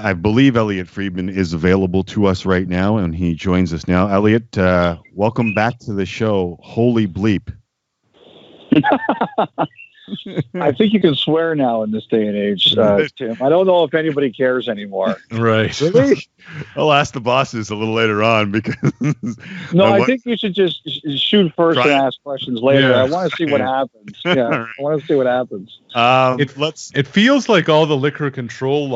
I believe Elliot Friedman is available to us right now, and he joins us now. Elliot, welcome back to the show. Holy bleep. I think you can swear now in this day and age, Tim. I don't know if anybody cares anymore. Right. Really? I'll ask the bosses a little later on because... No, I think you should just shoot first and ask questions later. Yeah. I want to see what happens. Yeah, right. I want to see what happens. It feels like all the liquor control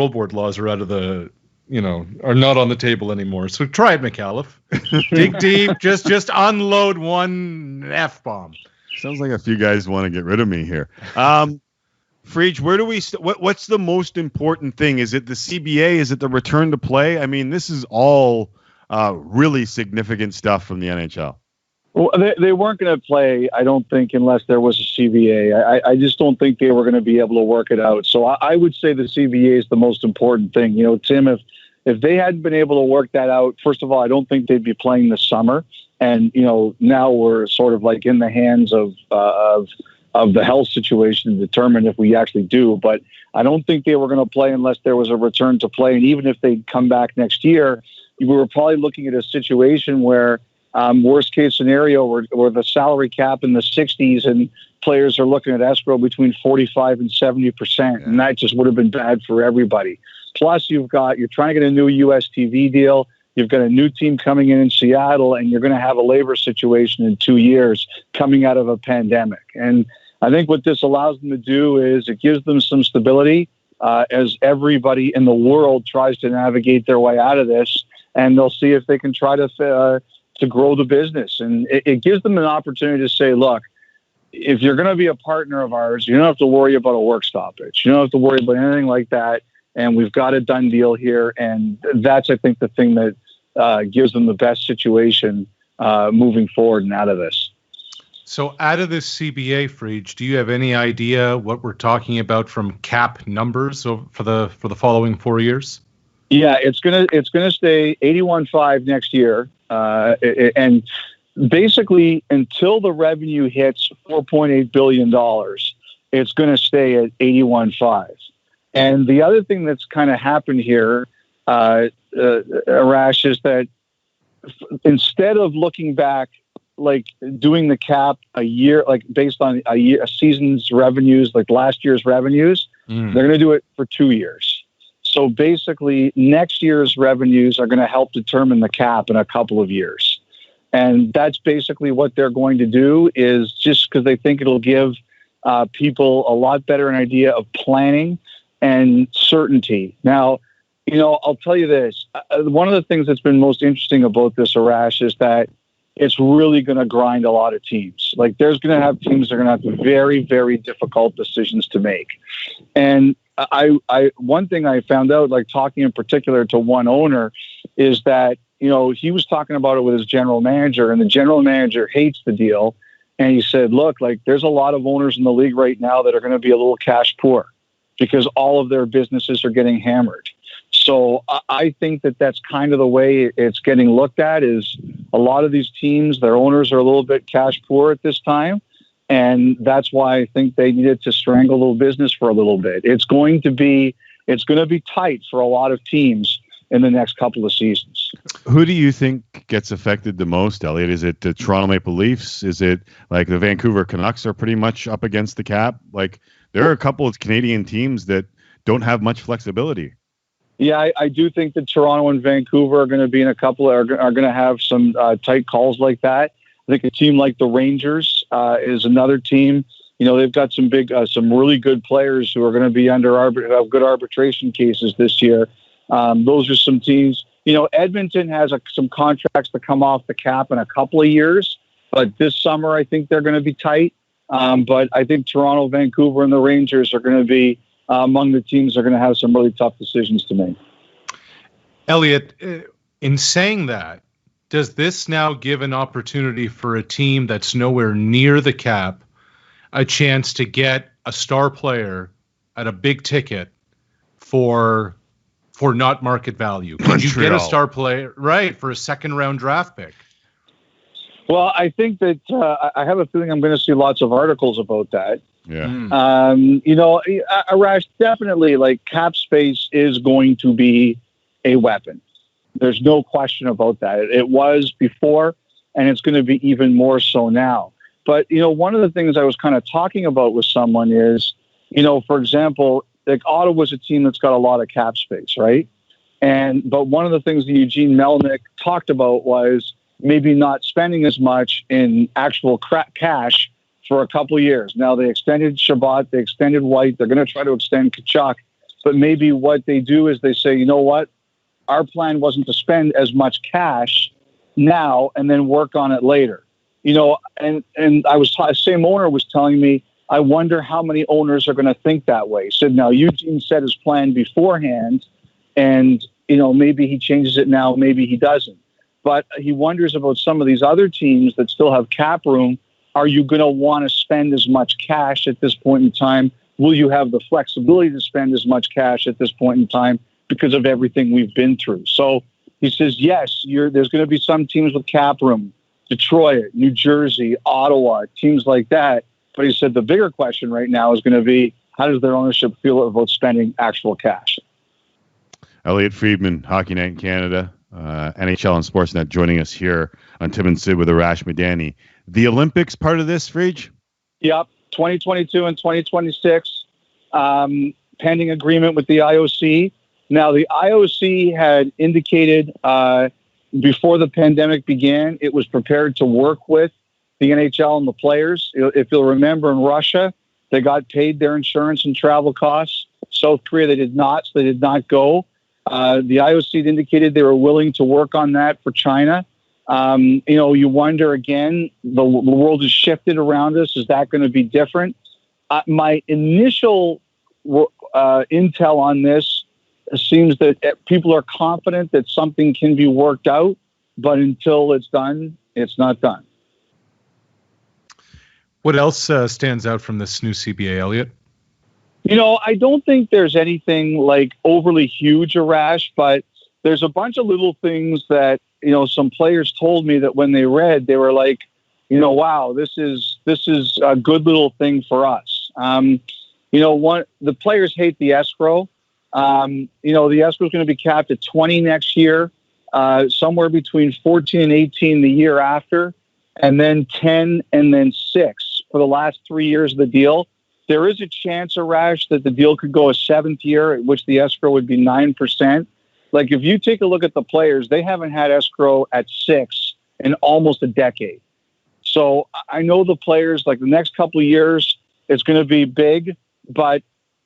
board laws are out of the... are not on the table anymore. So try it, McAuliffe. Dig deep. Just unload one F-bomb. Sounds like a few guys want to get rid of me here. Friedge, where do we what's the most important thing? Is it the CBA? Is it the return to play? I mean, this is all really significant stuff from the NHL. Well, they weren't going to play, I don't think, unless there was a CBA. I just don't think they were going to be able to work it out. So I would say the CBA is the most important thing. Tim, if they hadn't been able to work that out, first of all, I don't think they'd be playing this summer. And, now we're sort of like in the hands of the health situation to determine if we actually do. But I don't think they were going to play unless there was a return to play. And even if they come back next year, we were probably looking at a situation where worst case scenario where the salary cap in the 60s and players are looking at escrow between 45 and 70%. Yeah. And that just would have been bad for everybody. Plus, you're trying to get a new US TV deal. You've got a new team coming in Seattle, and you're going to have a labor situation in 2 years coming out of a pandemic. And I think what this allows them to do is it gives them some stability as everybody in the world tries to navigate their way out of this, and they'll see if they can try to grow the business. And it gives them an opportunity to say, look, if you're going to be a partner of ours, you don't have to worry about a work stoppage. You don't have to worry about anything like that. And we've got a done deal here. And that's, I think, the thing that gives them the best situation moving forward and out of this. So out of this CBA, Friedge, do you have any idea what we're talking about from cap numbers for the following 4 years? Yeah, it's gonna stay 81.5 next year. And basically, until the revenue hits $4.8 billion, it's going to stay at 81.5. And the other thing that's kind of happened here, Arash, is that instead of looking back, like doing the cap a year, like based on a season's revenues, like last year's revenues, they're going to do it for 2 years. So basically, next year's revenues are going to help determine the cap in a couple of years. And that's basically what they're going to do, is just because they think it'll give people a lot better an idea of planning and certainty. Now, I'll tell you this. One of the things that's been most interesting about this, Arash, is that it's really going to grind a lot of teams. Like, there's going to have teams that are going to have very, very difficult decisions to make. And one thing I found out, like talking in particular to one owner, is that, he was talking about it with his general manager, and the general manager hates the deal. And he said, look, like there's a lot of owners in the league right now that are going to be a little cash poor because all of their businesses are getting hammered. So I think that that's kind of the way it's getting looked at, is a lot of these teams, their owners are a little bit cash poor at this time. And that's why I think they needed to strangle the business for a little bit. It's going to be tight for a lot of teams in the next couple of seasons. Who do you think gets affected the most, Elliot? Is it the Toronto Maple Leafs? Is it like the Vancouver Canucks are pretty much up against the cap? Like, there are a couple of Canadian teams that don't have much flexibility. Yeah, I do think that Toronto and Vancouver are going to be in a couple are going to have some tight calls like that. I think a team like the Rangers is another team. They've got some really good players who are going to be under good arbitration cases this year. Those are some teams. Edmonton has some contracts that come off the cap in a couple of years, but this summer I think they're going to be tight. But I think Toronto, Vancouver, and the Rangers are going to be among the teams that are going to have some really tough decisions to make. Elliot, in saying that, does this now give an opportunity for a team that's nowhere near the cap a chance to get a star player at a big ticket for not market value? Could you get a star player, right, for a second-round draft pick? Well, I think that I have a feeling I'm going to see lots of articles about that. Yeah. Arash, definitely, like, cap space is going to be a weapon. There's no question about that. It was before, and it's going to be even more so now. But, one of the things I was kind of talking about with someone is, for example, like, Ottawa's a team that's got a lot of cap space, right? But one of the things that Eugene Melnyk talked about was maybe not spending as much in actual cash for a couple of years. Now, they extended Shabbat, they extended White, they're going to try to extend Kachuk, but maybe what they do is they say, you know what, our plan wasn't to spend as much cash now and then work on it later. And the same owner was telling me, I wonder how many owners are going to think that way. He said, now, Eugene set his plan beforehand, and, maybe he changes it now, maybe he doesn't. But he wonders about some of these other teams that still have cap room. Are you going to want to spend as much cash at this point in time? Will you have the flexibility to spend as much cash at this point in time because of everything we've been through? So he says, yes, there's going to be some teams with cap room, Detroit, New Jersey, Ottawa, teams like that. But he said the bigger question right now is going to be, how does their ownership feel about spending actual cash? Elliot Friedman, Hockey Night in Canada, NHL and Sportsnet, joining us here on Tim and Sid with Arash Madani. The Olympics part of this, Friedge? Yep, 2022 and 2026, pending agreement with the IOC. Now, the IOC had indicated before the pandemic began, it was prepared to work with the NHL and the players. If you'll remember, in Russia, they got paid their insurance and travel costs. South Korea, they did not, so they did not go. The IOC indicated they were willing to work on that for China. You wonder, again, the world has shifted around us. Is that going to be different? My initial intel on this seems that people are confident that something can be worked out, but until it's done, it's not done. What else stands out from this new CBA, Elliot? I don't think there's anything like overly huge, Arash, but there's a bunch of little things that, some players told me that when they read, they were like, wow, this is a good little thing for us. The players hate the escrow. The escrow is going to be capped at 20 next year, somewhere between 14 and 18 the year after, and then 10 and then 6 for the last 3 years of the deal. There is a chance, Arash, that the deal could go a 7th year, at which the escrow would be 9%. Like, if you take a look at the players, they haven't had escrow at 6 in almost a decade. So I know the players, like, the next couple of years, it's going to be big, but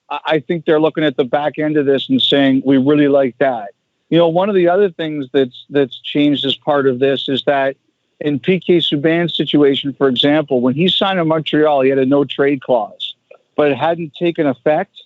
I think they're looking at the back end of this and saying, we really like that. One of the other things that's changed as part of this is that in PK Subban's situation, for example, when he signed in Montreal, he had a no-trade clause. But it hadn't taken effect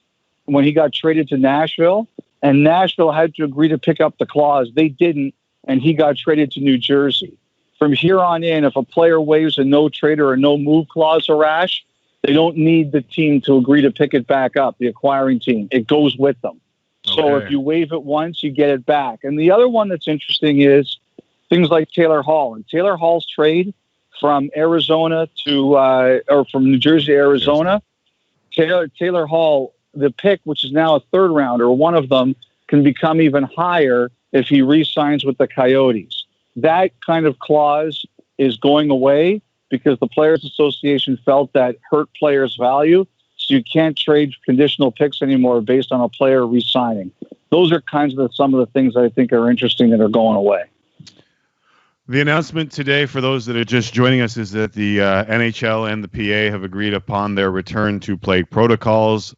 when he got traded to Nashville, and Nashville had to agree to pick up the clause. They didn't, and he got traded to New Jersey. From here on in, if a player waives a no-trade or a no-move clause, Arash, they don't need the team to agree to pick it back up, the acquiring team. It goes with them. Okay. So if you waive it once, you get it back. And the other one that's interesting is things like Taylor Hall. And Taylor Hall's trade from Arizona or from New Jersey to Arizona, Taylor Hall, the pick, which is now a 3rd rounder, one of them, can become even higher if he re-signs with the Coyotes. That kind of clause is going away because the Players Association felt that hurt players' value, so you can't trade conditional picks anymore based on a player re-signing. Those are some of the things that I think are interesting that are going away. The announcement today, for those that are just joining us, is that the NHL and the PA have agreed upon their return to play protocols.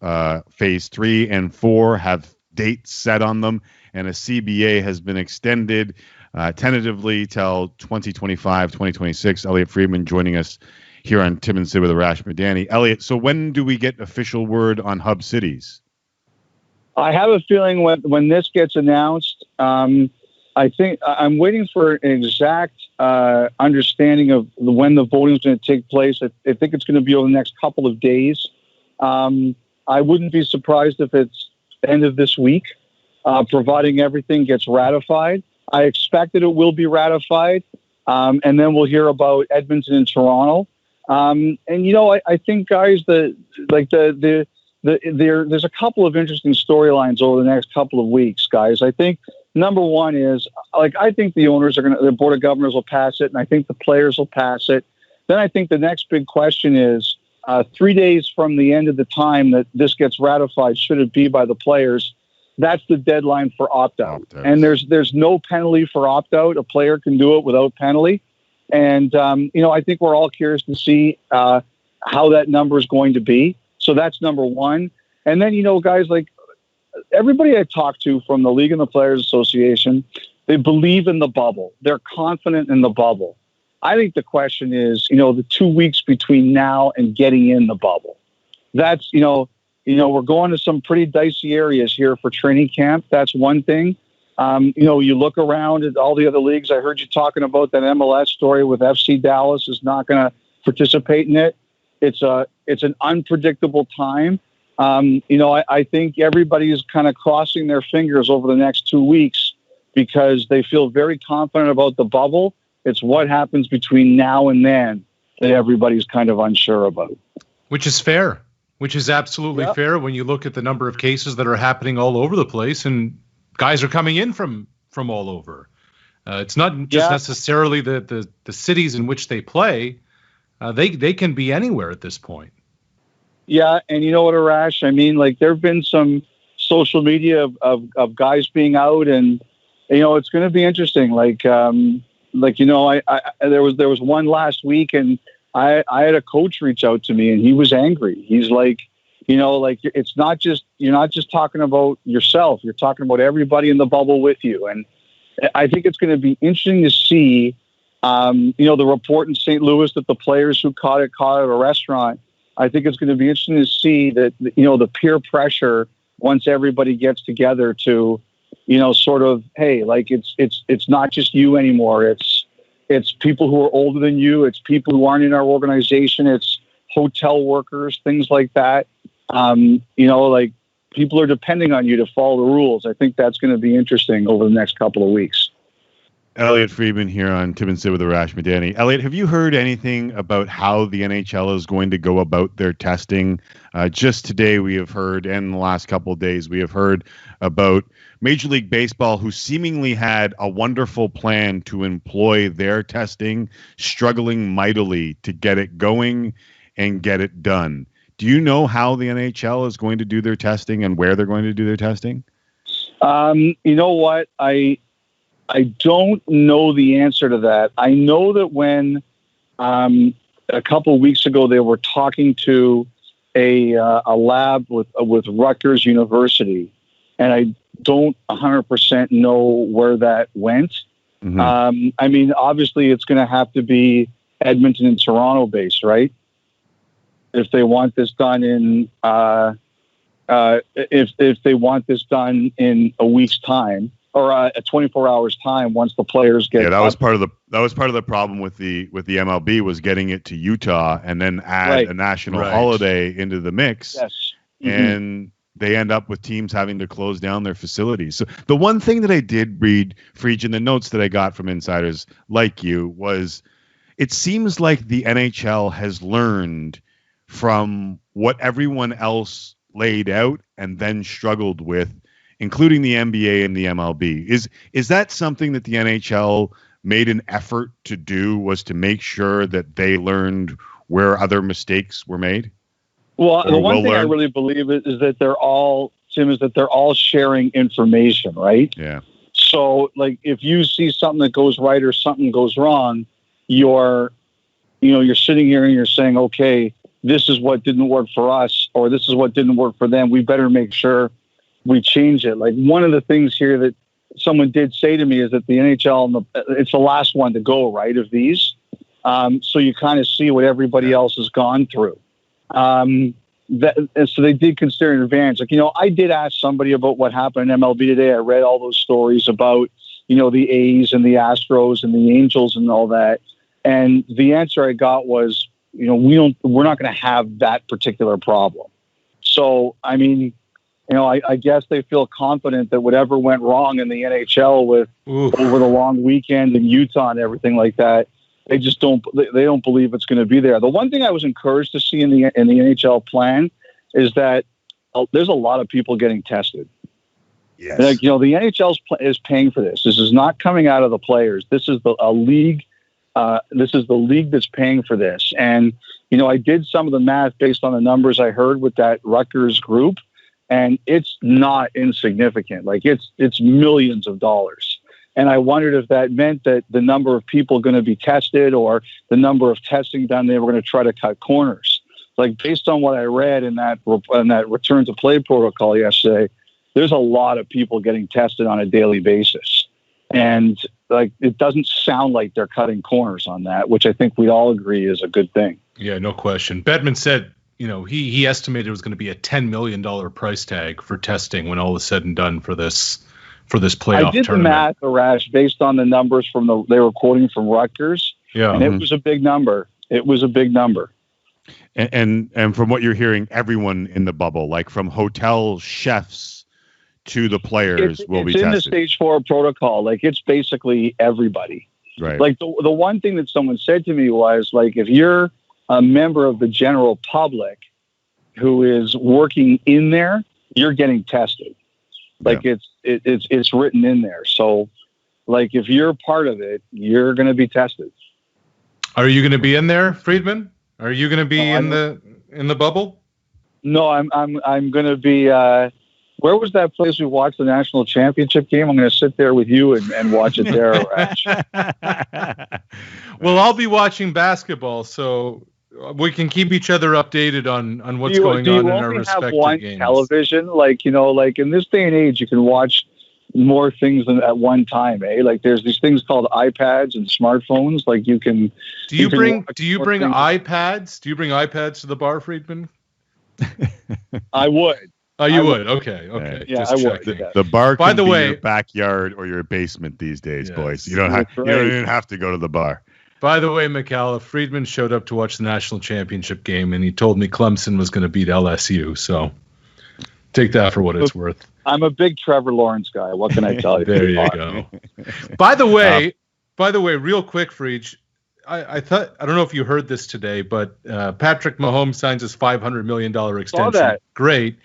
Phase 3 and 4 have dates set on them, and a CBA has been extended tentatively till 2025, 2026. Elliot Freeman joining us here on Tim and Sid with Arash Madani. Elliot, so when do we get official word on hub cities? I have a feeling when this gets announced, I think I'm waiting for an exact understanding of when the voting is going to take place. I think it's going to be over the next couple of days. I wouldn't be surprised if it's the end of this week, providing everything gets ratified. I expect that it will be ratified, and then we'll hear about Edmonton and Toronto. And I think, guys, there's a couple of interesting storylines over the next couple of weeks, guys. I think number one is, I think the owners the board of governors will pass it, and I think the players will pass it. Then I think the next big question is, 3 days from the end of the time that this gets ratified, should it be by the players? That's the deadline for opt-out. And there's no penalty for opt-out. A player can do it without penalty. And, I think we're all curious to see how that number is going to be. So that's number one. And then, guys, everybody I talk to from the League and the Players Association, they believe in the bubble. They're confident in the bubble. I think the question is, the 2 weeks between now and getting in the bubble. That's, we're going to some pretty dicey areas here for training camp. That's one thing. You look around at all the other leagues. I heard you talking about that MLS story with FC Dallas is not going to participate in it. It's an unpredictable time. I think everybody is kind of crossing their fingers over the next 2 weeks because they feel very confident about the bubble. It's what happens between now and then that everybody's kind of unsure about. Which is fair. Which is absolutely fair when you look at the number of cases that are happening all over the place, and guys are coming in from all over. It's not just necessarily the cities in which they play. They can be anywhere at this point. Yeah, and you know what, Arash? I mean, there have been some social media of guys being out, and it's going to be interesting. There was one last week, and I had a coach reach out to me, and he was angry. He's like, it's not just, you're not just talking about yourself. You're talking about everybody in the bubble with you. And I think it's going to be interesting to see, the report in St. Louis that the players who caught it at a restaurant. I think it's going to be interesting to see that, the peer pressure once everybody gets together to, sort of, hey, it's not just you anymore. It's people who are older than you. It's people who aren't in our organization. It's hotel workers, things like that. People are depending on you to follow the rules. I think that's going to be interesting over the next couple of weeks. Elliot Friedman here on Tim Sid with Arash Madani. Elliot, have you heard anything about how the NHL is going to go about their testing? Just today we have heard, and in the last couple of days, we have heard about Major League Baseball, who seemingly had a wonderful plan to employ their testing, struggling mightily to get it going and get it done. Do you know how the NHL is going to do their testing and where they're going to do their testing? You know what? I don't know the answer to that. I know that when a couple of weeks ago they were talking to a lab with Rutgers University, and I don't 100% know where that went. Mm-hmm. Obviously it's going to have to be Edmonton and Toronto based, right? If they want this done in if they want this done in a week's time or a 24 hours time, once the players get that was part of the problem with the MLB was getting it to Utah and then add a national holiday into the mix. Yes. Mm-hmm. And they end up with teams having to close down their facilities. So the one thing that I did read, Friedge, in the notes that I got from insiders like you was it seems like the NHL has learned from what everyone else laid out and then struggled with, including the NBA and the MLB. Is that something that the NHL made an effort to do, was to make sure that they learned where other mistakes were made? Well, the one thing I really believe is that they're all sharing information, right? Yeah. So, if you see something that goes right or something goes wrong, you're sitting here and you're saying, okay, this is what didn't work for us, or this is what didn't work for them. We better make sure we change it. One of the things here that someone did say to me is that the NHL, it's the last one to go, right, of these. So you kind of see what everybody else has gone through. So they did consider an advantage. I did ask somebody about what happened in MLB today. I read all those stories about, the A's and the Astros and the Angels and all that. And the answer I got was, we're not going to have that particular problem. So, I guess they feel confident that whatever went wrong in the NHL with over the long weekend in Utah and everything like that, They just don't believe it's going to be there. The one thing I was encouraged to see in the NHL plan is that there's a lot of people getting tested. Yes. Like, the NHL is paying for this. This is not coming out of the players. This is a league. This is the league that's paying for this. And, I did some of the math based on the numbers I heard with that Rutgers group, and it's not insignificant. Like it's millions of dollars. And I wondered if that meant that the number of people going to be tested or the number of testing done, they were going to try to cut corners. Like based on what I read in that return to play protocol yesterday, there's a lot of people getting tested on a daily basis. And like, it doesn't sound like they're cutting corners on that, which I think we all agree is a good thing. Yeah, no question. Bedman said, he estimated it was going to be a $10 million price tag for testing when all is said and done for this playoff I did tournament. the math, Arash, based on the numbers they were quoting from Rutgers. Yeah. And it was a big number. It was a big number. And from what you're hearing, everyone in the bubble, like from hotel chefs to the players, will be tested. It's in the stage 4 protocol. Like it's basically everybody. Right. Like the one thing that someone said to me was like, if you're a member of the general public who is working in there, you're getting tested. Like it's written in there. So like if you're part of it, you're going to be tested. Are you going to be in there, Friedman? Are you going to be in the bubble? No, I'm going to be. Where was that place we watched the national championship game? I'm going to sit there with you and watch it there. Well, I'll be watching basketball, so we can keep each other updated on what's going on in our respective one games. Television, like in this day and age, you can watch more things than at one time. Like there's these things called iPads and smartphones. Like you can. Do you bring iPads? Do you bring iPads to the bar, Friedman? I would. Oh, you would? Okay. Yeah, just I would. checking. The bar can By the be way, your backyard or your basement these days, Yes. boys. You don't even have to go to the bar. By the way, McAuliffe, Friedman showed up to watch the national championship game, and he told me Clemson was going to beat LSU. So take that for what it's worth. I'm a big Trevor Lawrence guy. What can I tell you? There you go. By the way, real quick, Friedge, I thought, I don't know if you heard this today, but Patrick Mahomes signs his $500 million extension. Saw that. Great.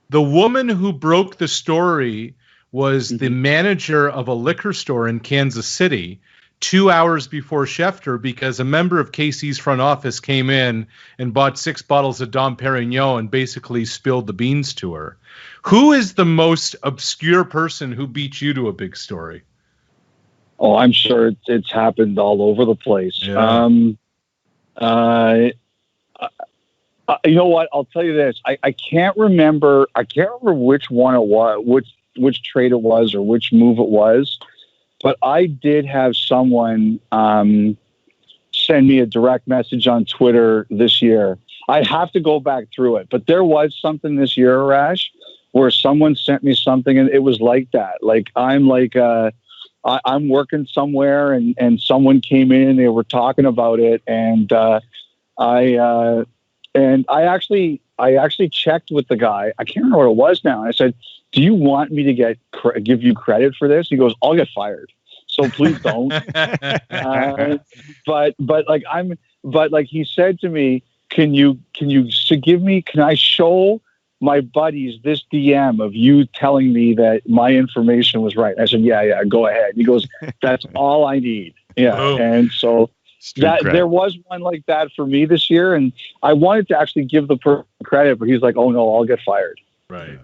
The woman who broke the story was the manager of a liquor store in Kansas City 2 hours before Schefter, because a member of KC's front office came in and bought 6 bottles of Dom Perignon and basically spilled the beans to her. Who is the most obscure person who beat you to a big story? Oh, I'm sure it's happened all over the place. Yeah. You know what? I'll tell you this. I can't remember which one it was, which trade it was or which move it was, but I did have someone send me a direct message on Twitter this year. I have to go back through it, but there was something this year, Arash, where someone sent me something and it was like that. Like I'm working somewhere and someone came in and they were talking about it, and I actually checked with the guy. I can't remember what it was now. And I said, "Do you want me to give you credit for this?" He goes, "I'll get fired. So please don't." But he said to me, can I show my buddies this DM of you telling me that my information was right? I said, yeah, go ahead. He goes, "That's all I need." Yeah. Oh. And so there was one like that for me this year, and I wanted to actually give the person credit, but he's like, "Oh no, I'll get fired." Right.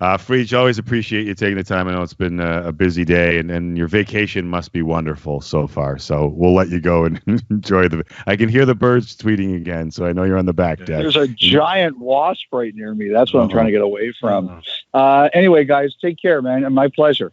Friedge, always appreciate you taking the time. I know it's been a busy day, and your vacation must be wonderful so far. So we'll let you go and enjoy I can hear the birds tweeting again, so I know you're on the back deck. There's a giant wasp right near me. That's what I'm trying to get away from. Anyway, guys, take care, man, and my pleasure.